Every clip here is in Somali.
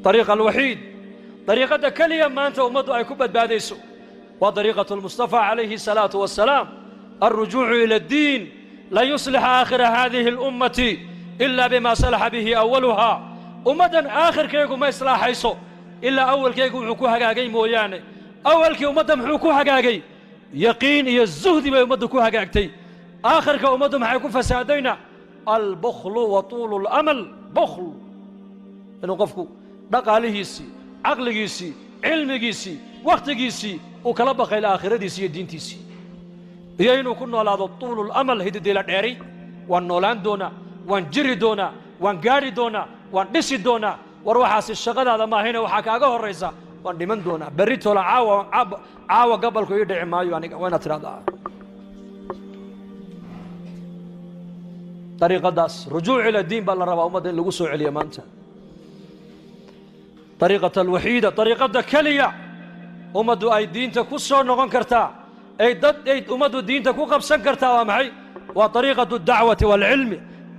طريق الوحيد طريقة كلية ما أنت أمضوا أي كبت باديسو وطريقة المصطفى عليه الصلاة والسلام الرجوع إلى الدين لا يصلح آخر هذه الأمة إلا بما صلح به أولها أمدا آخر كيكو ما يصلح حيثو إلا أول كيكو محوكوها قاقي موياني أول كي أمدا محوكوها قاقي يقين يزهد ما يمدكوها قاقتي آخر كي أمدا محوكو فسادينا البخل وطول الأمل بخل إنه قفكو دقاليهيسي عقليهيسي علميهيسي وقتيهيسي وكلبق إلى آخرتيسي دينتيسي إيانو كنا على طول الأمل هيدي ديلا ديري وان نولان دونا وان جري دونا وان قاري دونا وان نسي دونا وروحاسي الشغل هذا ما هنا وحكاقه الرئيسة وان ديمن دونا بريتو لا عاوة قبلكو يدعي مايو يعني وين أترادا طريقة داس رجوع إلى الدين بالله ربا أمدين لقصوا عليا مانتا طريقة الوحيدة طريقة كلية أمدو أي دين تكسو نغن كرتا أي ضد أي أمدو دين تكو قبسن كرتا ومعي وطريقة الدعوة والعلم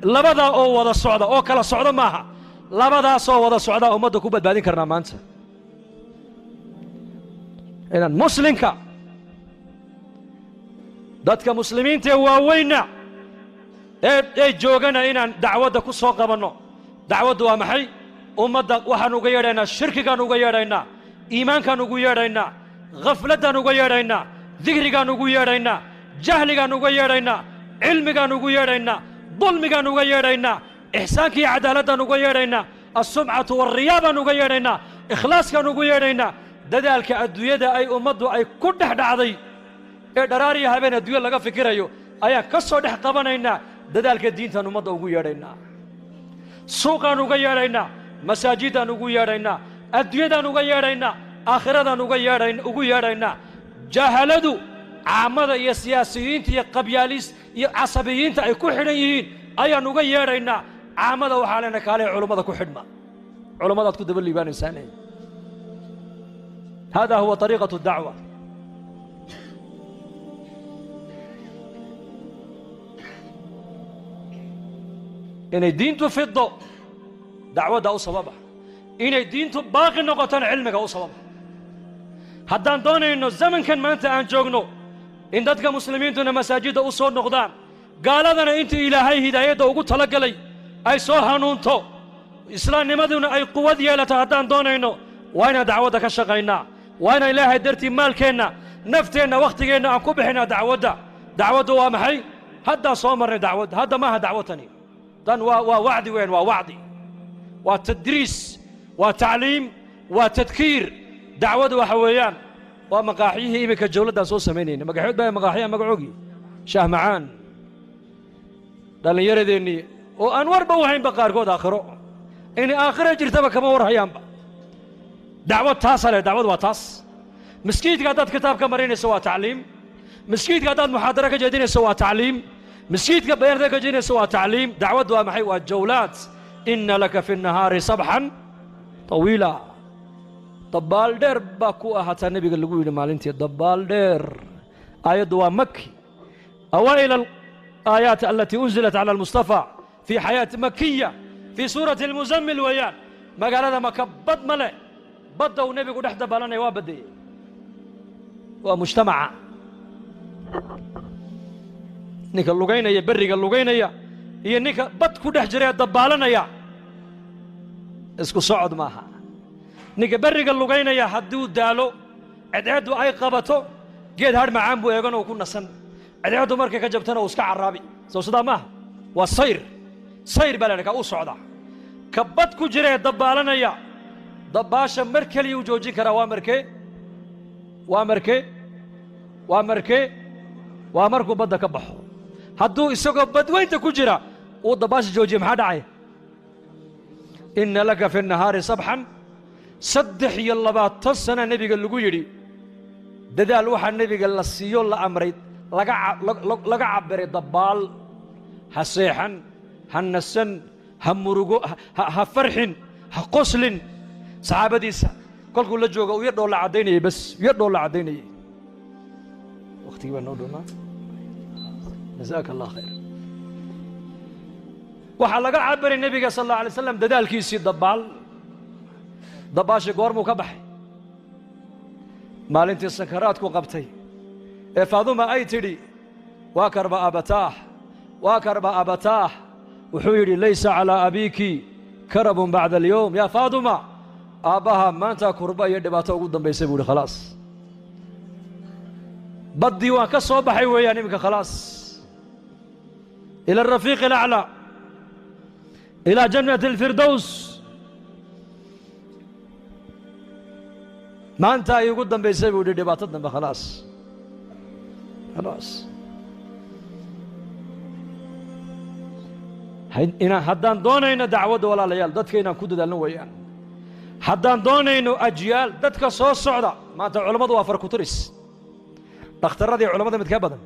لبدا أو وضا الصعدة أو كلا الصعدة معها لبدا سو وضا الصعدة أمدو كوبت بعدين كرنا مانتا إذن مسلمك ضدك مسلمين تواوينا أي جوجنا إن دعوة كسو قبنا دعوة ومحي أمدا وحنو غيرنا الشرك كانوا غيرنا إيمان كانوا غيرنا غفلة كانوا غيرنا ذكر كانوا غيرنا جهل كانوا غيرنا علم كانوا غيرنا ظلم كانوا غيرنا إحسان كي عدالة كانوا غيرنا السمعة والرياء كانوا غيرنا إخلاص كانوا غيرنا دذلك الدنيا أي أمدا أي كل حد عضي دراري هبنا الدنيا لقى فكرة أي كسر ده قبنا دذلك الدين تنو مضى غيرنا سوق غيرنا مساجد غيرنا الدنيا غيرنا آخرة غيرنا جاهلدو عامة يا سياسيين يا قبياليس يا عصبيين أي كحريين أي غيرنا عامة وحالنا كالي علماء كحدما علماء تكتب اللي بان إنسانين هذا هو طريقة الدعوة إن الدين تفضل دعوة دا أصبابها إن الدين تباقي نقطة علمك أصبابها haddaan doonayno zamankan maanta aan joogno in dadka muslimiintuna masaajidda u soo noqdaan gaaladana inta ilaahay hidaayadda ugu talagalay ay soo hanuunto islaamnimaduna ay quwad yeelato haddaan doonayno waa inaan dacwadda ka shaqaynaa waa inaan ilaahay dartii maalkeenna nafteenna wakhtigeenna aan ku bixinaa dacwaddu waa maxay haddaan soo marnay dacwadda hadda maaha dacwatani dan waa wacdi weyn waa wacdi waa tadriis waa tacliim waa tadkiir دعوة وحويان ومقاحيه إيمك الجولة سو سمينين مقاحيد باي مقاحيه مقعوقي شاه معان لأن يردني وأنور بوحين بقار قود آخره إني آخره جرتبه كما ورحيان با دعوة تاصل دعوة وتاص مسكيت قادات كتاب كمرين سوا تعليم مسكيت قادات محاضرة كجدين سوا تعليم مسكيت كبيردة كجدين سوا تعليم دعوة ومحي والجولات إن لك في النهار صبحا طويلا ضبال دير باكو أحد النبي قال لقول مالنتي ضبال دير آيات مكي أوائل الآيات التي أنزلت على المصطفى في حياة مكية في سورة المزمل ويان ما قال هذا مكبد ملأ بدأوا النبي قد احدى بالنا وابدي ومجتمع نيك اللقينا يا بري اللقينا يا نيك بد كده حجري ضبالنا يا اسكو صعد معها ninka bariga lugaynaya hadduu daalo cadceedu ay qabato geed har macaan buu eegan oo ku nasan cadceedu markay ka jabtana uu iska caraabi soo sidaa maaha waa sayr baa u socda kabad ku jiree dabaalanaya dabaasha mar kaliya uu joojin karaa waa markuu badda ka baxo hadduu isagoo badweynta ku jira uu dabaasha joojiyo maxaa dhacay inna laka fi nahaari sabxan صدح يلا باتسنا نبي قال لقوا يدي دال واحد نبي قال للسيو لا أمريد لقى عبر الضبال هسيحن هنسن همرجو هفرحن هقصلن صحابة ديسا كل جوجا ويردوا لعديني بس يردوا لعديني وقتي ونودنا جزاك الله خير وحلقة عبر النبي صلى الله عليه وسلم دال كيسي الضبال dabaashi goormuu ka baxay maalintii sankaraadku qabtay ee faaduma ay tidhi waa karba abataah waa karba abataah wuxuu yidhi laysa calaa abiiki karabun bacda alyowm yaa faaduma aabbaha maanta kurba iyo dhibaato ugu dambaysay buu yidhi khalaas baddii waan ka soo baxay weeyaan iminka khalaas ila arafiiqi alaclaa ilaa jannati alfirdows maanta ay ugu dambaysay buu yidhi dhibaato dambe khalaas khalaas haddaan doonayno dacwadda walaalayaal dadka inaan ku dadaalno weeyaan haddaan doonayno ajyaal dadka soo socda maanta culammadu waa farkuturis dhakhtarradii culammada mid ka badan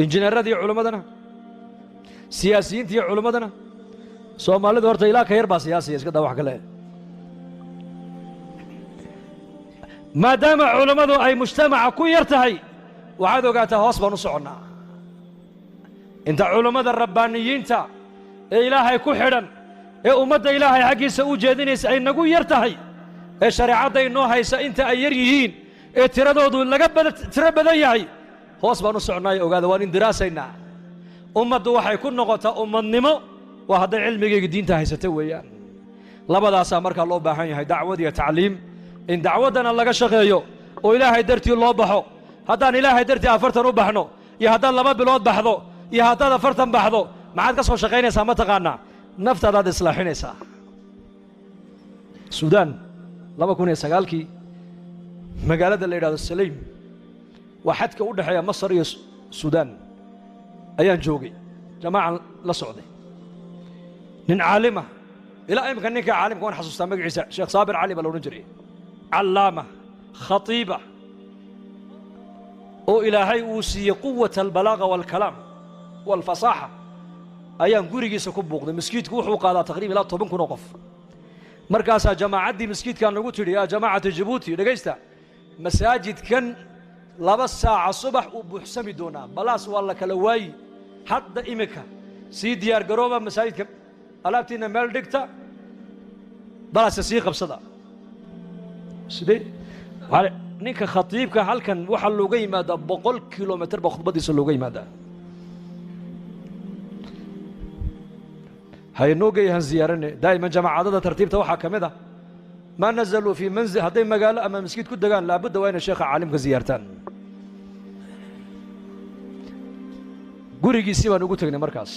injineeradii culammadana siyaasiyiintii culammadana soomaalidu horta ilaa ka yar baa siyaasiya iska daa wax kale maadaama culammadu ay mujtamaca ku yar tahay waxaad ogaataa hoos baan u soconnaa inta culammada rabbaaniyiinta ee ilaahay ku xidhan ee ummadda ilaahay xaggiisa u jeedinaysa ay nagu yar tahay ee shareecadda inoo haysa inta ay yar yihiin ee tiradoodu tiro badan yahay hoos baan u soconnaayo ogaada waan indiraasaynaa ummaddu waxay ku noqotaa ummadnimo waa hadday cilmigayga diinta haysata weeyaan labadaasaa markaa loo baahan yahay dacwad iyo tacliim in dacwaddana laga shaqeeyo oo ilaahay dartii loo baxo haddaan ilaahay dartii 40 u baxno iyo haddaad 2 bilood baxdo iyo haddaad 40 baxdo maxaad ka soo shaqaynaysaa ma taqaanaa naftaadaad islaaxinaysaa suudaan 2009kii magaalada la yidhahdo salaym waa xadka u dhexeeya masar iyo suudaan ayaan joogay jamaacan la socday nin caalima ilaa imika ninka caalimka waan xasuustaa magaciisa sheekh saabir cali baa la odhan jiray callaama khatiiba oo ilaahay uu siiyey quwata albalaaqa waalkalaam waalfasaaxa ayaan gurigiisa ku buuqday maskiidku wuxuu qaadaa taqriiban ilaa 10 kun oo qof markaasaa jamaacaddii maskiidkaan nagu tidhi yaa jamaacata jabuuti dhegaysta masaajidkan 2 saaca subax uu buuxsami doonaa balaas waa la kala waayi hadda imika sii diyaar garooba masaajidka alaabtiina meel dhigta balaasa sii qabsada sidee ninka khatiibka halkan waxaa looga yimaadaa 100 kilomitir baa khudbadiisa looga yimaadaa haynoo geeyahan ziyaarane daa'iman jamaacadada tartiibta waxaa ka mid ah ma nazaluu fii manzil hadday magaalo ama maskiid ku degaan laabudda waa inay sheekha caalimka ziyaartaan gurigiisii baan ugu tegnay markaas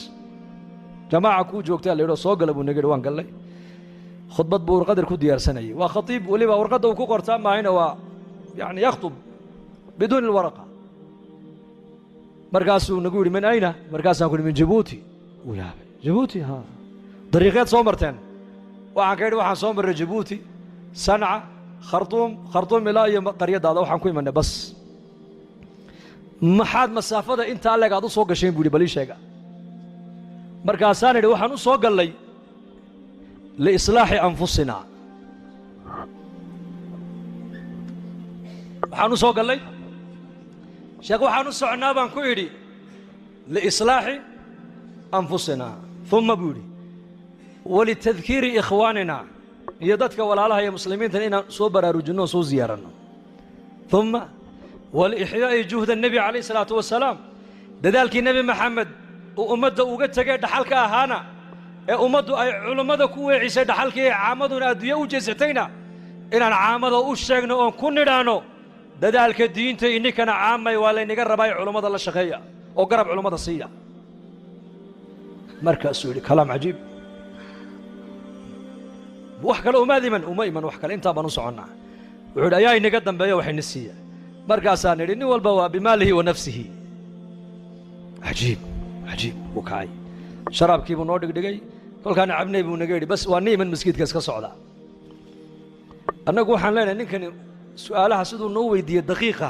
jamaaca kuu joogtaa la yidhoo soo gala buu naga yidhi waan gallay khudbad buu warqadar ku diyaarsanayay waa khatiib weliba warqadda uu ku qortaa maahayna waa yani yakhtub biduuni alwaraqa markaasuu nagu yidhi min ayna markaasaan ku yidhi min jabuuti uu yaabay jabuuti ha dariiqeed soo marteen waxaan ka yidhi waxaan soo marray jabuuti sanca khartuum ilaa iyo qaryadaada waxaan ku imanay bas maxaad masaafada intaa leeg aad u soo gasheen buu yidhi bal ii sheega markaasaan idhi waxaan u soo gallay liislaaxi anfusina waxaan u soo gallay sheekh waxaan u soconnaa baan ku idhi liislaaxi anfusina uma buu yidhi walitadkiiri ikhwaanina iyo dadka walaalaha iyo muslimiintan inaan soo baraarujinno oo soo ziyaaranno uma waliixyaa'i juhda nebi calayh isalaatu wasalaam dadaalkii nebi maxamed uu ummadda uga tegay dhaxalka ahaana ee ummaddu ay culummada ku weecisay dhaxalkii ee caamaduna adduunya u jeesatayna inaan caamada u sheegno oon ku nidhaanno dadaalka diinta ininkana caamay waa laynaga rabaa culummada la shaqeeya oo garab culummada siiya markaasuu yidhi kalaam cajiib wax kale uma iman wax kale intaa baan u soconnaa wuxuu yidhi ayaa inaga dambeeya waxayna siiya markaasaan idhi nin walba waa bimaalihi wa nafsihi cajiib wuu kacay sharaabkii buu noo dhigdhigay kolkaana cabnay buu naga yidhi bas waa ni iman maskiidka iska socda annagu waxaan leenahay ninkani su'aalaha siduu noo weydiiyey daqiiqa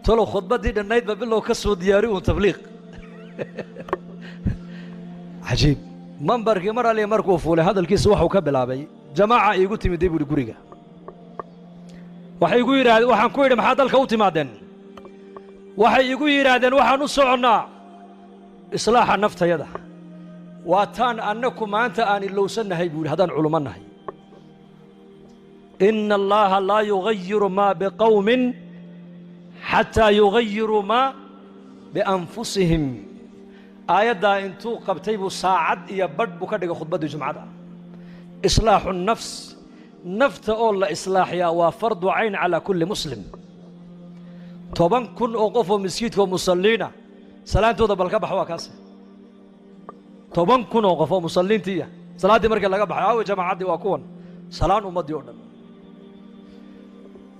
talow khudbaddii dhannaydba bilow ka soo diyaari uun tabliiq cajiib mambarkii mar aliya markuu fuulay hadalkiisa waxuu ka bilaabay jamaaca iigu timiday buuhi guriga waxay igu yidhaahdeen waxaan ku yidhi maxaa dalka u timaadeen waxay igu yidhaahdeen waxaan u soconnaa islaaxa naftayada waa taan annaku maanta aan ilowsannahay buu yidhi haddaan culummo nahay إن الله لا يغير ما بقوم حتى يغيروا ما بأنفسهم آيات انتو قبتيبو ساعد يبرد بكدق خطبة جمعة إصلاح النفس نفت أولا إصلاح يا وفرض عين على كل مسلم طبعا كن أوقفوا مسجدك ومصلين سلام تودا بالكبح وكاسه طبعا كن أوقفوا مصلين تيا صلاة دي مركز لقبح أو جماعة دي واكون سلام ومدي أولا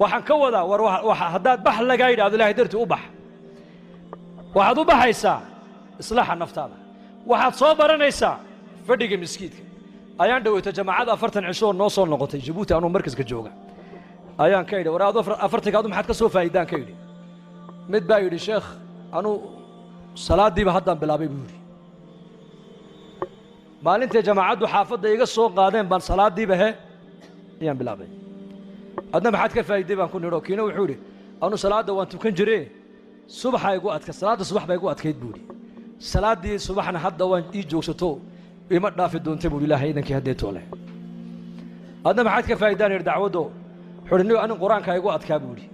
waxaan ka wadaa war waxa hadaad bax laga yiraahdo ilaahay dartii u bax waxaad u baxaysaa islaaxa naftaada waxaad soo baranaysaa fadhiga miskiidka ayaan dhaweyto jamaacada 40 cisho noo soo noqotay Djibouti anoo markaska jooga ayaan ka yidhi waraado 40 kaadu maxaad ka soo faa'iidaan ka yidhi mid baa yidhi sheekh anu salaadiiba haddaan bilaabay buu yidhi maalintii jamaacadu xaafadda iga soo qaadeen baan salaadiiba ayaan bilaabay adna maxaad ka faa'iiday baan ku nidho kiina wuxuu yidhi anu salaada waan tukan jiray subaxa igu adka salaada subax bay igu adkayd buu yidhi salaadii subaxna hadda waan ii joogsato ima dhaafi doontay buu ilaahay idankii haddee toole adna maxaad ka faa'iidaan yidhi dacwado xudhniyo anin qur-aanka igu adkaa buu yidhi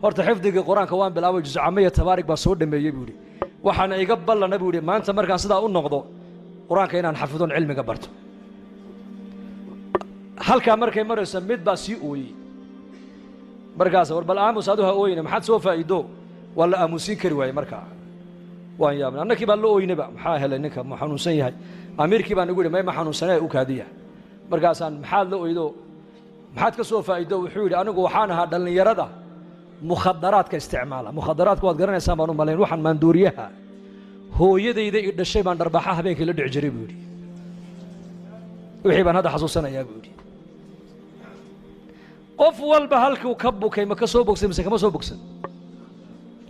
horta xifdigii qur-aanka waan bilaabay juz camaya tabaarig baa soo dhameeyey buu yidhi waxaana iga ballana buu yidhi maanta markaan sidaa u noqdo qur-aanka inaan xafidon cilmiga barto halkaa markay marayso mid baa sii ooyey markaas war bal aamus aduha ooyina maxaad soo faa'iido waa la aamusin kari waayey markaa waan yaabnay annakii baa la ooynaba maxaa helay ninka ma xanuunsan yahay amiirkii baan ugu yidhi may ma xanuunsanee u kaadiya markaasaan maxaad la ooydo maxaad ka soo faa'iido wuxuu yidhi anigu waxaan ahaa dhallinyarada mukhadaraadka isticmaala mukhadaraadka waad garanaysaan baan u malayn waxaan maanduuriyaha hooyadayda i dhashay baan dharbaaxa habeenkii la dhici jiray buu yidhi wixii baan hadda xasuusanayaa buu yidhi qof walba halkuu ka bukay ma ka soo bogsan mise kama soo bogsan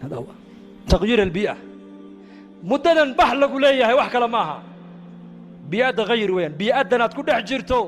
hada huwa taqyiir albii'a muddadan bax lagu leeyahay wax kale maaha bii'adda hayr weeyaan bii'addan aad ku dhex jirto